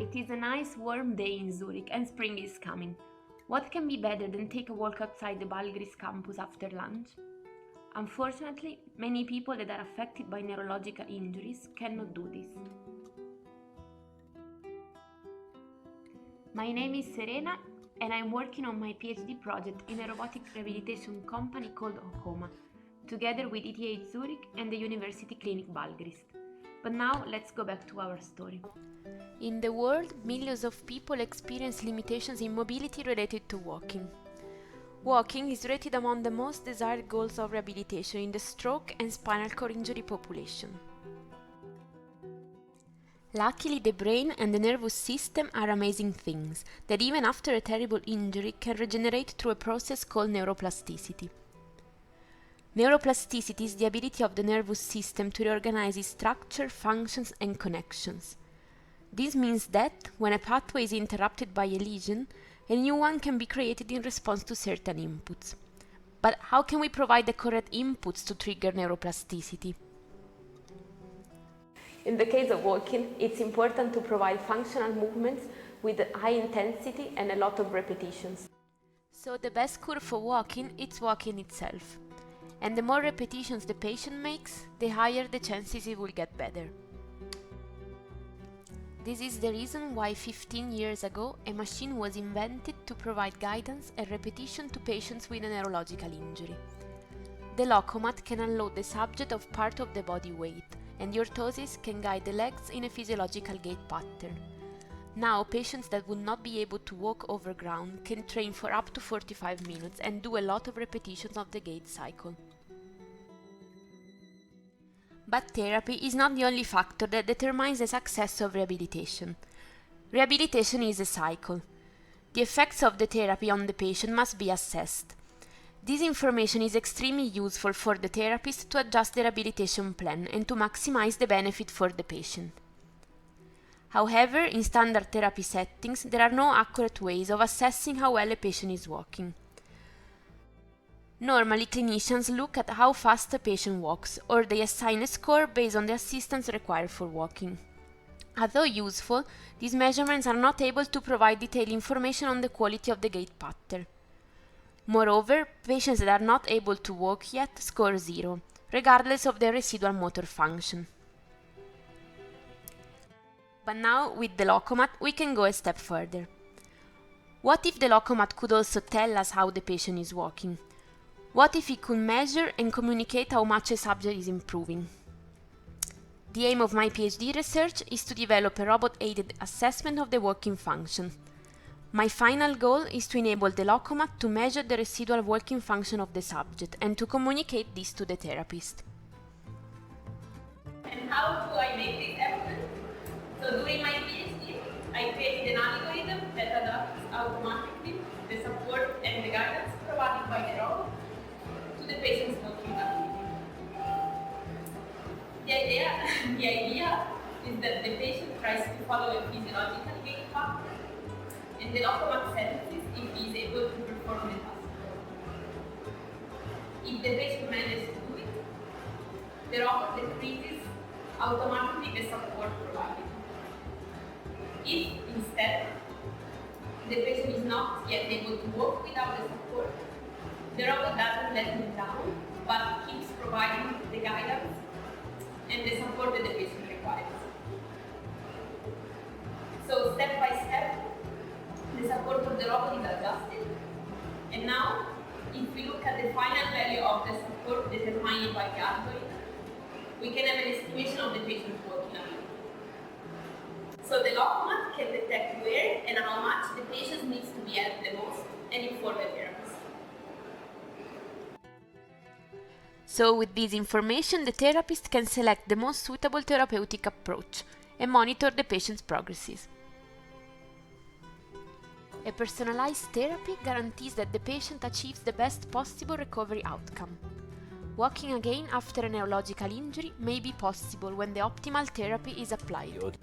It is a nice warm day in Zurich and spring is coming. What can be better than take a walk outside the Balgris campus after lunch? Unfortunately, many people that are affected by neurological injuries cannot do this. My name is Serena and I'm working on my PhD project in a robotic rehabilitation company called Hokoma, together with ETH Zurich and the University Clinic Balgrist. But now let's go back to our story. In the world, millions of people experience limitations in mobility related to walking. Walking is rated among the most desired goals of rehabilitation in the stroke and spinal cord injury population. Luckily, the brain and the nervous system are amazing things that even after a terrible injury can regenerate through a process called neuroplasticity. Neuroplasticity is the ability of the nervous system to reorganize its structure, functions and connections. This means that, when a pathway is interrupted by a lesion, a new one can be created in response to certain inputs. But how can we provide the correct inputs to trigger neuroplasticity? In the case of walking, it's important to provide functional movements with high intensity and a lot of repetitions. So the best cure for walking is walking itself. And the more repetitions the patient makes, the higher the chances he will get better. This is the reason why 15 years ago a machine was invented to provide guidance and repetition to patients with a neurological injury. The Locomat can unload the subject of part of the body weight, and the orthosis can guide the legs in a physiological gait pattern. Now, patients that would not be able to walk over ground can train for up to 45 minutes and do a lot of repetitions of the gait cycle. But therapy is not the only factor that determines the success of rehabilitation. Rehabilitation is a cycle. The effects of the therapy on the patient must be assessed. This information is extremely useful for the therapist to adjust the rehabilitation plan and to maximize the benefit for the patient. However, in standard therapy settings, there are no accurate ways of assessing how well a patient is walking. Normally, clinicians look at how fast a patient walks, or they assign a score based on the assistance required for walking. Although useful, these measurements are not able to provide detailed information on the quality of the gait pattern. Moreover, patients that are not able to walk yet score 0, regardless of their residual motor function. But now, with the Locomat, we can go a step further. What if the Locomat could also tell us how the patient is walking? What if it could measure and communicate how much a subject is improving? The aim of my PhD research is to develop a robot-aided assessment of the walking function. My final goal is to enable the Locomat to measure the residual walking function of the subject and to communicate this to the therapist. And how do I make this happen? So during my PhD, I created an algorithm that adapts automatically the support and the guidance provided by the robot to the patient's walking activity. The idea is that the patient tries to follow a physiological gait pattern, and the Locomat senses if he is able to perform the task. If the patient manages to do it, the robot decreases automatically the support provided. If instead the patient is not yet able to walk without the support, the robot doesn't let him down, but keeps providing the guidance and the support that the patient requires. So step by step, the support of the robot is adjusted, and now, if we look at the final value of the support determined by the algorithm, we can have an estimation of the patient's walking ability. So the Locomat can detect where and how much the patient needs to be helped the most and inform the therapist. So with this information, the therapist can select the most suitable therapeutic approach and monitor the patient's progresses. A personalized therapy guarantees that the patient achieves the best possible recovery outcome. Walking again after a neurological injury may be possible when the optimal therapy is applied.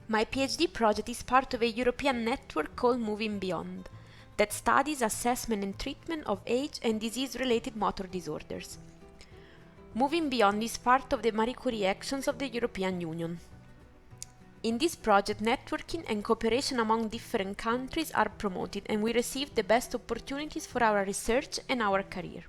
My PhD project is part of a European network called Moving Beyond, that studies assessment and treatment of age and disease-related motor disorders. Moving Beyond is part of the Marie Curie Actions of the European Union. In this project, networking and cooperation among different countries are promoted, and we receive the best opportunities for our research and our career.